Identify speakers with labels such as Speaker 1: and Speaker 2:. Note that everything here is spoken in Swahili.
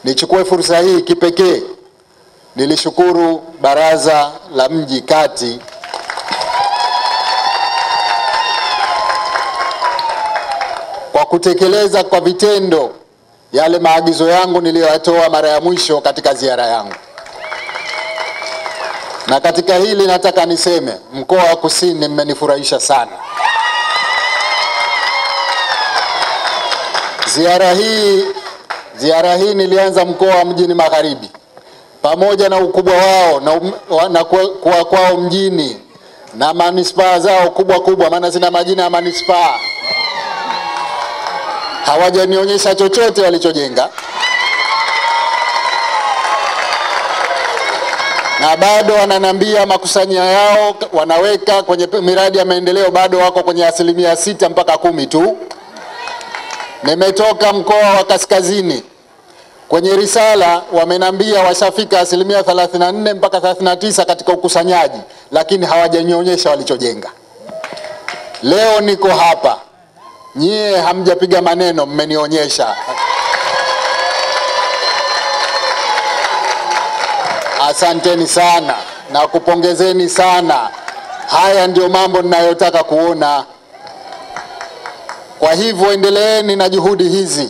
Speaker 1: Nichukue fursa hii kipekee nilishukuru Baraza la Mji Kati kwa kutekeleza kwa vitendo yale maagizo yangu niliyoyatoa mara ya mwisho katika ziara yangu. Na katika hili nataka niseme mkoa wa Kusini mmenifurahisha sana. Ziara hii nilianza mkoa wa Mjini Magharibi. Pamoja na ukubwa wao na kuwa kwao mjini na manispaa zao kubwa, maana zina majina ya manispaa, hawajanionyesha chochote walichojenga, na bado wananiambia makusanyo yao wanaweka kwenye miradi ya maendeleo bado wako kwenye 6 mpaka 10 tu. Nimetoka mkoa wa Kaskazini, kwenye risala wamenambia washafika 34% mpaka 39% katika ukusanyaji, lakini hawajanionyesha walichojenga. Leo niko hapa, nyie hamjapiga maneno, mmenionyesha. Asanteni sana na kupongezeni sana. Haya ndio mambo ninayotaka kuona. Kwa hivyo endeleeni na juhudi hizi.